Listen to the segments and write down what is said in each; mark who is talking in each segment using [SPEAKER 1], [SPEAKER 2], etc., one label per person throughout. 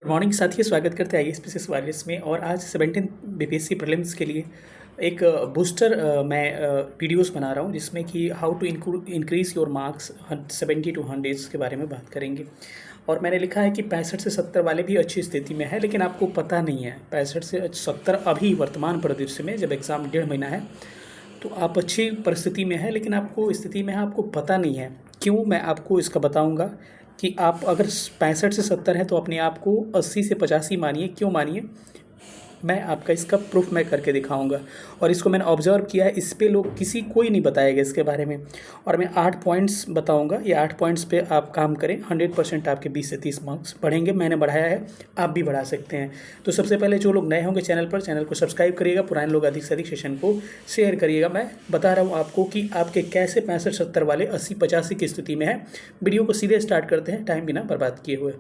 [SPEAKER 1] Morning साथियों, स्वागत करते हैं आईएएस वायरस में। और आज 17 बीपीएससी प्रीलिम्स के लिए एक बूस्टर मैं वीडियोस बना रहा हूं, जिसमें कि how to increase your marks 70 to 100 के बारे में बात करेंगे। और मैंने लिखा है कि 65 से 70 वाले भी अच्छी स्थिति में है, लेकिन आपको पता नहीं है 65 से 70 अभी वर्तमान परिदृश्य में, जब एग्ज़ाम 1.5 महीना है, तो आप अच्छी परिस्थिति में है, लेकिन आपको स्थिति में है, आपको पता नहीं है क्यों। मैं आपको इसका बताऊंगा कि आप अगर 65 से 70 है तो अपने आप को 80 से 85 मानिए। क्यों मानिए, मैं आपका इसका प्रूफ मैं करके दिखाऊंगा। और इसको मैंने ऑब्जर्व किया है, इस पे लोग कोई नहीं बताएगा इसके बारे में। और मैं 8 पॉइंट्स बताऊंगा, ये 8 पॉइंट्स पे आप काम करें, 100% आपके 20 से 30 मार्क्स बढ़ेंगे। मैंने बढ़ाया है, आप भी बढ़ा सकते हैं। तो सबसे पहले जो लोग नए होंगे चैनल को सब्सक्राइब करिएगा, पुराने लोग अधिक से अधिक सेशन को शेयर करिएगा। मैं बता रहा हूँ आपको कि आपके कैसे 65-70 वाले 80-85 की स्थिति में है। वीडियो को सीधे स्टार्ट करते हैं, टाइम बिना बर्बाद किए हुए।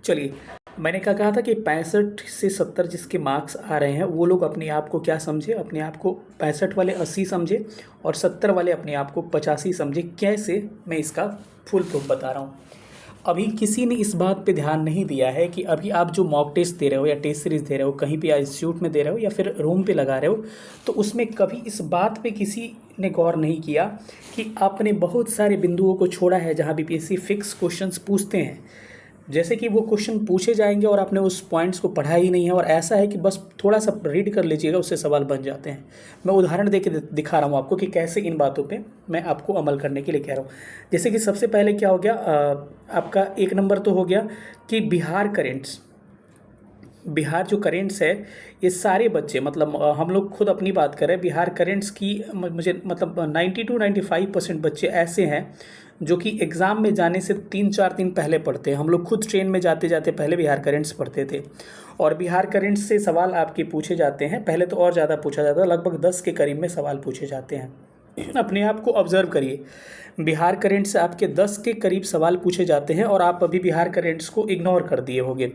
[SPEAKER 1] चलिए, मैंने क्या कहा था कि 65 से 70 जिसके मार्क्स आ रहे हैं वो लोग अपने आप को क्या समझे, अपने आप को 65 वाले 80 समझे और 70 वाले अपने आप को 85 समझे। कैसे, मैं इसका फुल प्रूफ बता रहा हूँ। अभी किसी ने इस बात पे ध्यान नहीं दिया है कि अभी आप जो मॉक टेस्ट दे रहे हो या टेस्ट सीरीज़ दे रहे हो, कहीं पे या इंस्टीट्यूट में दे रहे हो या फिर रूम पे लगा रहे हो, तो उसमें कभी इस बात पे किसी ने गौर नहीं किया कि आपने बहुत सारे बिंदुओं को छोड़ा है जहाँ बीपीएससी फिक्स क्वेश्चंस पूछते हैं। जैसे कि वो क्वेश्चन पूछे जाएंगे और आपने उस पॉइंट्स को पढ़ा ही नहीं है, और ऐसा है कि बस थोड़ा सा रीड कर लीजिएगा, उससे सवाल बन जाते हैं। मैं उदाहरण दे के दिखा रहा हूँ आपको कि कैसे इन बातों पे मैं आपको अमल करने के लिए कह रहा हूँ। जैसे कि सबसे पहले क्या हो गया, आपका 1 नंबर तो हो गया कि बिहार करेंट्स। बिहार जो करेंट्स है, ये सारे बच्चे, मतलब हम लोग खुद अपनी बात करें, बिहार करेंट्स की मुझे मतलब 90 to 95% बच्चे ऐसे हैं जो कि एग्ज़ाम में जाने से 3-4 दिन पहले पढ़ते हैं। हम लोग खुद ट्रेन में जाते जाते पहले बिहार करेंट्स पढ़ते थे, और बिहार करेंट्स से सवाल आपके पूछे जाते हैं। पहले तो और ज़्यादा पूछा जाता है, लगभग 10 के करीब में सवाल पूछे जाते हैं। अपने आप को ऑब्जर्व करिए, बिहार करेंट्स से आपके 10 के करीब सवाल पूछे जाते हैं और आप अभी बिहार करेंट्स को इग्नोर कर दिए होंगे।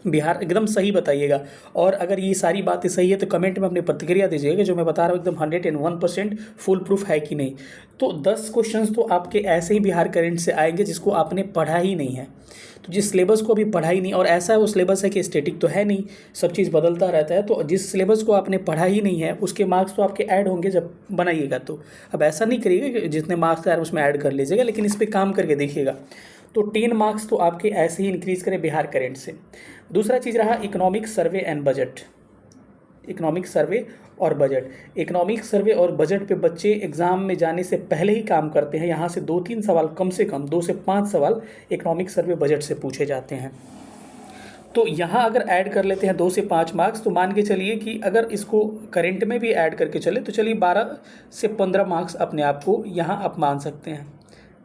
[SPEAKER 1] बिहार एकदम सही बताइएगा, और अगर ये सारी बातें सही है तो कमेंट में अपनी प्रतिक्रिया दीजिएगा कि जो मैं बता रहा हूँ एकदम 101% फुल प्रूफ है कि नहीं। तो 10 क्वेश्चंस तो आपके ऐसे ही बिहार करंट से आएंगे जिसको आपने पढ़ा ही नहीं है। तो जिस सिलेबस को अभी पढ़ा ही नहीं, और ऐसा वो सिलेबस है कि स्टैटिक तो है नहीं, सब चीज़ बदलता रहता है, तो जिस सिलेबस को आपने पढ़ा ही नहीं है उसके मार्क्स तो आपके ऐड होंगे जब बनाइएगा। तो अब ऐसा नहीं करिएगा कि जितने मार्क्स आ रहे हैं उसमें ऐड कर लीजिएगा, लेकिन इस पर काम करके देखिएगा। तो 10 मार्क्स तो आपके ऐसे ही इंक्रीज़ करें बिहार करंट से। दूसरा चीज़ रहा economic survey and budget. Economic survey और बजट, इकोनॉमिक सर्वे और बजट पे बच्चे एग्ज़ाम में जाने से पहले ही काम करते हैं। यहाँ से 2-3 सवाल, कम से कम 2 से 5 सवाल इकोनॉमिक सर्वे बजट से पूछे जाते हैं। तो यहाँ अगर ऐड कर लेते हैं 2 से 5 मार्क्स, तो मान के चलिए कि अगर इसको करंट में भी ऐड करके चले तो चलिए 12 से 15 मार्क्स अपने आप को यहाँ आप मान सकते हैं।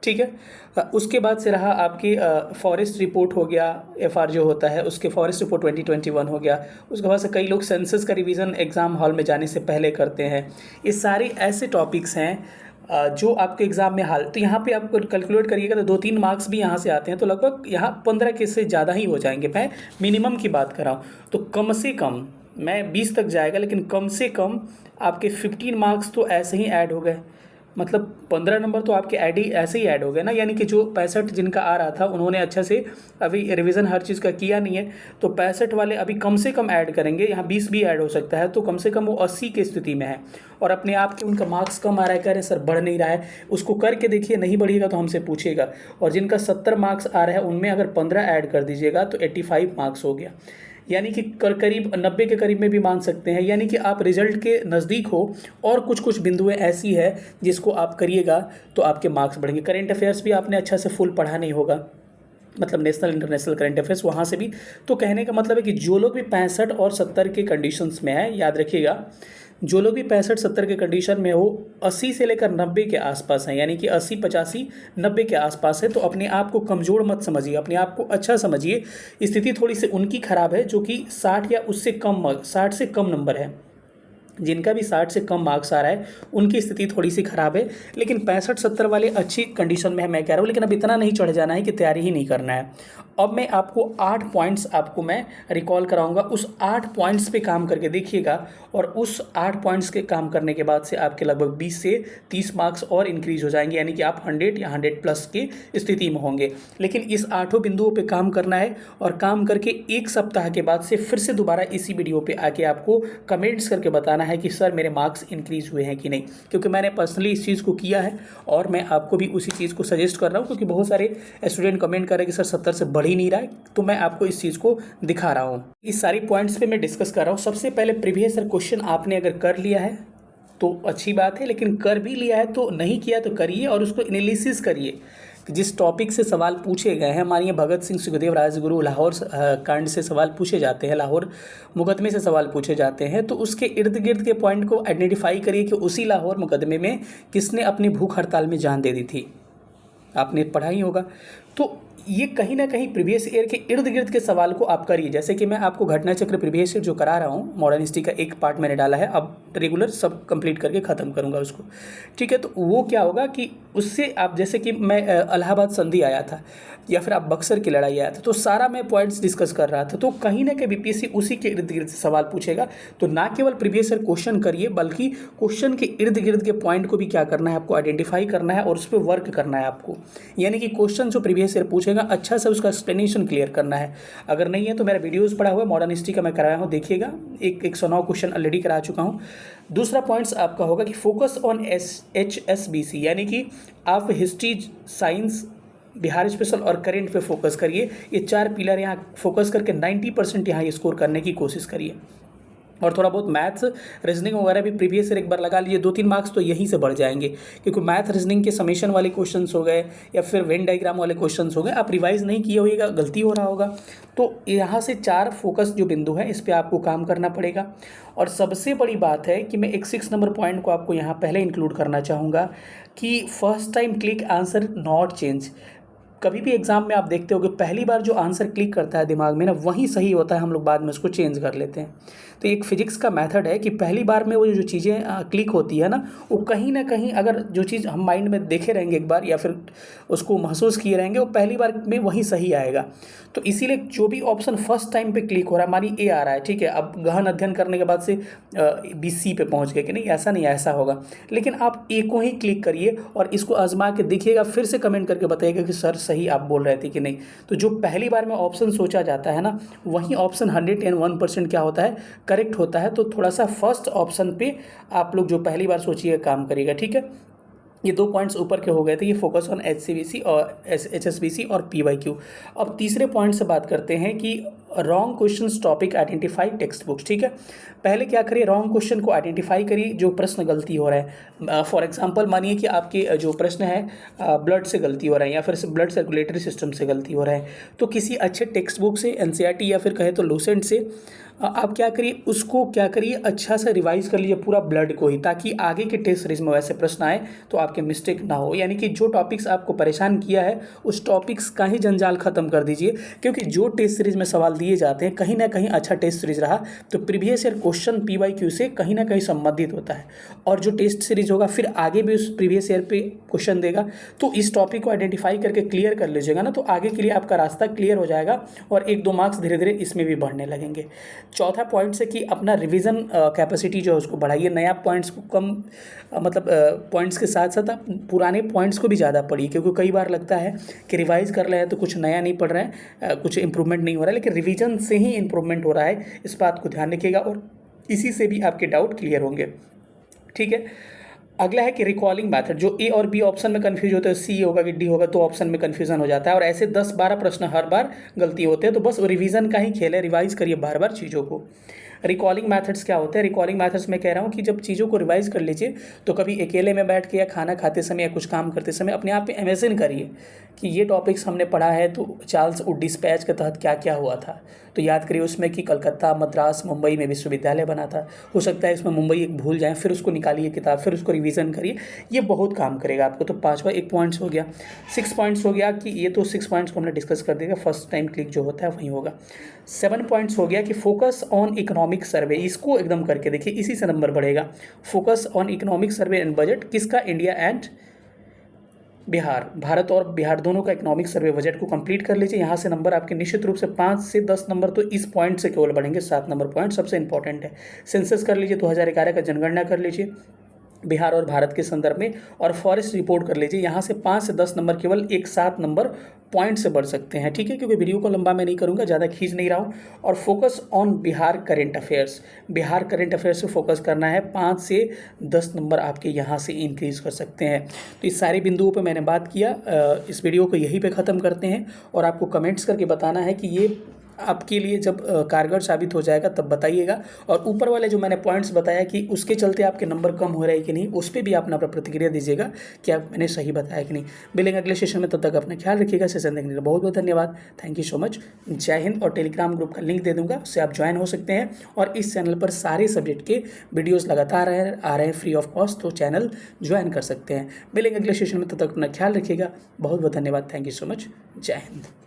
[SPEAKER 1] ठीक है। उसके बाद से रहा आपकी फॉरेस्ट रिपोर्ट हो गया, एफआर जो होता है, उसके फॉरेस्ट रिपोर्ट 2021 हो गया। उसके बाद से कई लोग सेंसस का रिवीजन एग्ज़ाम हॉल में जाने से पहले करते हैं। ये सारे ऐसे टॉपिक्स हैं जो आपके एग्ज़ाम में हाल, तो यहाँ पे आप कैलकुलेट करिएगा तो 2-3 मार्क्स भी यहाँ से आते हैं, तो लगभग यहाँ 15 के से ज़्यादा ही हो जाएंगे। मैं मिनिमम की बात कर रहा हूँ, तो कम से कम, मैं 20 तक जाएगा, लेकिन कम से कम आपके 15 मार्क्स तो ऐसे ही ऐड हो गए। मतलब 15 नंबर तो आपके ऐड ही ऐसे ही ऐड हो गए ना। यानी कि जो 65 जिनका आ रहा था उन्होंने अच्छा से अभी रिवीजन हर चीज़ का किया नहीं है, तो 65 वाले अभी कम से कम ऐड करेंगे, यहाँ 20 भी ऐड हो सकता है, तो कम से कम वो 80 की स्थिति में है। और अपने आप के उनका मार्क्स कम आ रहा है, कह रहे हैं सर बढ़ नहीं रहा है, उसको करके देखिए, नहीं बढ़ेगा तो हमसे पूछिएगा। और जिनका 70 मार्क्स आ रहा है उनमें अगर 15 ऐड कर दीजिएगा तो 85 मार्क्स हो गया, यानी कि करीब 90 के करीब में भी मान सकते हैं। यानी कि आप रिजल्ट के नज़दीक हो, और कुछ कुछ बिंदुएं ऐसी है जिसको आप करिएगा तो आपके मार्क्स बढ़ेंगे। करेंट अफेयर्स भी आपने अच्छा से फुल पढ़ा नहीं होगा, मतलब नेशनल इंटरनेशनल करंट अफेयर्स, वहाँ से भी। तो कहने का मतलब है कि जो लोग भी 65 और 70 के कंडीशंस में है, याद रखिएगा, जो लोग भी 65-70 के कंडीशन में हो, 80 से लेकर 90 के आसपास हैं, यानी कि 80-85-90 के आसपास है, तो अपने आप को कमज़ोर मत समझिए, अपने आप को अच्छा समझिए। स्थिति थोड़ी सी उनकी ख़राब है जो कि 60 या उससे कम, 60 से कम नंबर है। जिनका भी 60 से कम मार्क्स आ रहा है उनकी स्थिति थोड़ी सी ख़राब है, लेकिन 65-70 वाले अच्छी कंडीशन में है मैं कह रहा हूँ। लेकिन अब इतना नहीं चढ़ जाना है कि तैयारी ही नहीं करना है। अब मैं आपको 8 पॉइंट्स आपको मैं रिकॉल कराऊंगा, उस 8 पॉइंट्स पे काम करके देखिएगा और उस 8 पॉइंट्स के काम करने के बाद से आपके लगभग 20 से 30 मार्क्स और इंक्रीज हो जाएंगे, यानी कि आप 100 या 100 प्लस की स्थिति में होंगे। लेकिन इस 8 बिंदुओं पे काम करना है और काम करके 1 सप्ताह के बाद से फिर से दोबारा इसी वीडियो पे आके आपको कमेंट्स करके बताना है कि सर मेरे मार्क्स इंक्रीज हुए हैं कि नहीं, क्योंकि मैंने पर्सनली इस चीज़ को किया है और मैं आपको भी उसी चीज़ को सजेस्ट कर रहा हूँ, क्योंकि बहुत सारे स्टूडेंट कमेंट कर रहे हैं कि सर 70 से बढ़ ही नहीं रहा है, तो मैं आपको इस चीज़ को दिखा रहा हूँ। इस सारी पॉइंट्स पे मैं डिस्कस कर रहा हूँ। सबसे पहले प्रीवियस ईयर क्वेश्चन आपने अगर कर लिया है तो अच्छी बात है, लेकिन कर भी लिया है तो नहीं किया तो करिए और उसको एनालिसिस करिए कि जिस टॉपिक से सवाल पूछे गए हैं। हमारे यहाँ भगत सिंह सुखदेव राजगुरु लाहौर कांड से सवाल पूछे जाते हैं, लाहौर मुकदमे से सवाल पूछे जाते हैं, तो उसके इर्द गिर्द के पॉइंट को आइडेंटिफाई करिए कि उसी लाहौर मुकदमे में किसने अपनी भूख हड़ताल में जान दे दी थी, आपने पढ़ा ही होगा। तो ये कहीं ना कहीं प्रीवियस ईयर के इर्द गिर्द के सवाल को आप करिए। जैसे कि मैं आपको घटना चक्र प्रीवियस ईयर जो करा रहा हूँ, मॉडर्न हिस्ट्री का एक पार्ट मैंने डाला है, अब रेगुलर सब कंप्लीट करके ख़त्म करूँगा उसको, ठीक है। तो वो क्या होगा कि उससे आप, जैसे कि मैं इलाहाबाद संधि आया था या फिर आप बक्सर की लड़ाई आया था, तो सारा मैं पॉइंट्स डिस्कस कर रहा था। तो कहीं ना कहीं बीपीएससी उसी के इर्द गिर्द से सवाल पूछेगा। तो ना केवल प्रीवियस ईयर क्वेश्चन करिए, बल्कि क्वेश्चन के इर्द गिर्द के पॉइंट को भी क्या करना है, आपको आइडेंटिफाई करना है और उस पर वर्क करना है आपको। यानी कि क्वेश्चन जो प्रीवियस ईयर पूछेगा अच्छा से उसका एक्सप्लेनेशन क्लियर करना है। अगर नहीं है तो मेरा वीडियोज़ पड़ा हुआ है, मॉडर्न हिस्ट्री का मैं कराया हूँ, देखिएगा। 109 क्वेश्चन ऑलरेडी करा चुका हूँ। दूसरा पॉइंट्स आपका होगा कि फोकस ऑन HSBC, यानी कि आप हिस्ट्री, साइंस, बिहार स्पेशल और करेंट पे फोकस करिए। ये 4 पिलर यहाँ फोकस करके 90% यहाँ स्कोर करने की कोशिश करिए। और थोड़ा बहुत मैथ्स, रीजनिंग वगैरह भी प्रीवियस ईयर एक बार लगा लीजिए, 2-3 मार्क्स तो यहीं से बढ़ जाएंगे, क्योंकि मैथ रीजनिंग के समेशन वाले क्वेश्चंस हो गए या फिर वेन डायग्राम वाले क्वेश्चंस हो गए, आप रिवाइज नहीं किए होइएगा, गलती हो रहा होगा। तो यहाँ से 4 फोकस जो बिंदु है इस पर आपको काम करना पड़ेगा। और सबसे बड़ी बात है कि मैं एक 6 नंबर पॉइंट को आपको यहाँ पहले इंक्लूड करना चाहूँगा कि first time click answer not change. कभी भी एग्जाम में आप देखते हो कि पहली बार जो आंसर क्लिक करता है दिमाग में ना, वही सही होता है, हम लोग बाद में उसको चेंज कर लेते हैं। तो एक फिजिक्स का मेथड है कि पहली बार में वो जो चीज़ें क्लिक होती है ना, वो कहीं ना कहीं अगर जो चीज़ हम माइंड में देखे रहेंगे एक बार या फिर उसको महसूस किए रहेंगे, वो पहली बार में वही सही आएगा। तो इसीलिए जो भी ऑप्शन फर्स्ट टाइम पे क्लिक हो रहा है, हमारी ए आ रहा है, ठीक है, अब गहन अध्ययन करने के बाद से BC पे पहुंच गए कि नहीं, ऐसा नहीं, ऐसा होगा। लेकिन आप ए को ही क्लिक करिए और इसको आजमा के देखिएगा, फिर से कमेंट करके बताइएगा कि सर सही आप बोल रहे थे कि नहीं। तो जो पहली बार में ऑप्शन सोचा जाता है ना, वही ऑप्शन 101% क्या होता है, करेक्ट होता है। तो थोड़ा सा फर्स्ट ऑप्शन पे आप लोग जो पहली बार सोचिएगा काम करिएगा, ठीक है। ये 2 पॉइंट्स ऊपर के हो गए थे, ये फोकस ऑन HCBC और HSBC और PYQ। अब तीसरे पॉइंट से बात करते हैं कि wrong questions topic identify text books, ठीक है। पहले क्या करिए, रॉन्ग क्वेश्चन को आइडेंटिफाई करिए, जो प्रश्न गलती हो रहा है। फॉर एग्जांपल मानिए कि आपके जो प्रश्न है ब्लड से गलती हो रहा है या फिर ब्लड सर्कुलेटरी सिस्टम से गलती हो रहा है, तो किसी अच्छे टेक्स्ट बुक से, NCERT या फिर कहे तो लूसेंट से आप क्या करिए, उसको क्या करिए, अच्छा से रिवाइज कर लीजिए पूरा ब्लड को ही, ताकि आगे के टेस्ट सीरीज में वैसे प्रश्न आए तो आपके मिस्टेक ना हो। यानी कि जो टॉपिक्स आपको परेशान किया है उस टॉपिक्स का ही जंजाल खत्म कर दीजिए, क्योंकि जो टेस्ट सीरीज में सवाल दिए जाते हैं कहीं ना कहीं अच्छा टेस्ट सीरीज रहा तो प्रीवियस ईयर क्वेश्चन PYQ से कहीं ना कहीं संबंधित होता है, और जो टेस्ट सीरीज होगा फिर आगे भी उस प्रीवियस ईयर पे क्वेश्चन देगा। तो इस टॉपिक को आइडेंटिफाई करके क्लियर कर लीजिएगा ना, तो आगे के लिए आपका रास्ता क्लियर हो जाएगा और 1-2 मार्क्स धीरे धीरे इसमें भी बढ़ने लगेंगे। चौथा पॉइंट से कि अपना रिवीजन कैपेसिटी जो है उसको बढ़ाइए, नया पॉइंट्स को कम पॉइंट्स के साथ साथ आप पुराने पॉइंट्स को भी ज़्यादा पढ़िए, क्योंकि कई बार लगता है कि रिवाइज कर रहे हैं तो कुछ नया नहीं पढ़ रहे हैं, कुछ इंप्रूवमेंट नहीं हो रहा है, लेकिन रिवीजन से ही इंप्रूवमेंट हो रहा है, इस बात को ध्यान रखिएगा और इसी से भी आपके डाउट क्लियर होंगे, ठीक है। अगला है कि रिकॉलिंग मैथड, जो ए और बी ऑप्शन में कन्फ्यूज होते हैं, सी होगा कि डी होगा, तो ऑप्शन में कन्फ्यूजन हो जाता है और ऐसे 10-12 प्रश्न हर बार गलती होते हैं। तो बस रिवीजन का ही खेल है, रिवाइज करिए बार बार चीज़ों को। रिकॉलिंग मैथड्स क्या होते हैं, रिकॉलिंग मैथड्स में कह रहा हूँ कि जब चीज़ों को रिवाइज कर लीजिए तो कभी अकेले में बैठ के या खाना खाते समय या कुछ काम करते समय अपने आप पे इमेजिन करिए कि ये टॉपिक्स हमने पढ़ा है तो चार्ल्स वुड डिस्पैच के तहत क्या क्या हुआ था। तो याद करिए उसमें कि कलकत्ता, मद्रास, मुंबई में विश्वविद्यालय बना था, हो सकता है इसमें मुंबई एक भूल जाएँ, फिर उसको निकालिए किताब, फिर उसको रिवीजन करिए, ये बहुत काम करेगा आपको। तो 5वां 1 पॉइंट्स हो गया। 6 पॉइंट्स हो गया कि ये तो 6 पॉइंट्स को हमने डिस्कस कर देगा, फर्स्ट टाइम क्लिक जो होता है वही होगा। 7 पॉइंट्स हो गया कि focus on economic economic survey, इसको एकदम करके देखिए, इसी से नंबर बढ़ेगा। Focus on economic survey and budget, किसका? इंडिया एंड बिहार, भारत और बिहार दोनों का इकोनॉमिक सर्वे बजट को कंप्लीट कर लीजिए। यहाँ से नंबर आपके निश्चित रूप से 5 से 10 नंबर तो इस पॉइंट से केवल बढ़ेंगे। 7 नंबर पॉइंट सबसे इंपॉर्टेंट है। सेंसस कर लीजिए, 2011 का जनगणना कर लीजिए बिहार और भारत के संदर्भ में, और फॉरेस्ट रिपोर्ट कर लीजिए। यहाँ से 5 से 10 नंबर केवल एक 7 नंबर पॉइंट से बढ़ सकते हैं, ठीक है, क्योंकि वीडियो को लंबा मैं नहीं करूँगा, ज़्यादा खींच नहीं रहा हूँ। और focus on Bihar current affairs, Bihar current affairs से फोकस करना है। 5 से 10 नंबर आपके यहाँ से इंक्रीज़ कर सकते हैं। तो इस सारे बिंदुओं पर मैंने बात किया। इस वीडियो को यहीं पर ख़त्म करते हैं, और आपको कमेंट्स करके बताना है कि ये आपके लिए जब कारगर साबित हो जाएगा तब बताइएगा। और ऊपर वाले जो मैंने पॉइंट्स बताया कि उसके चलते आपके नंबर कम हो रहे हैं कि नहीं, उस पर भी आप अपना प्रतिक्रिया दीजिएगा कि आप मैंने सही बताया कि नहीं। मिलेंगे अगले सेशन में, तब तक अपना ख्याल रखिएगा। सेशन देखने के लिए बहुत बहुत धन्यवाद। Thank you so much. जय हिंद। और टेलीग्राम ग्रुप का लिंक दे दूंगा, उससे आप ज्वाइन हो सकते हैं। और इस चैनल पर सारे सब्जेक्ट के वीडियोज़ लगातार आ रहे हैं फ्री ऑफ कॉस्ट, तो चैनल ज्वाइन कर सकते हैं। मिलेंगे अगले सेशन में, तब तक अपना ख्याल रखिएगा। बहुत बहुत धन्यवाद। Thank you so much. जय हिंद।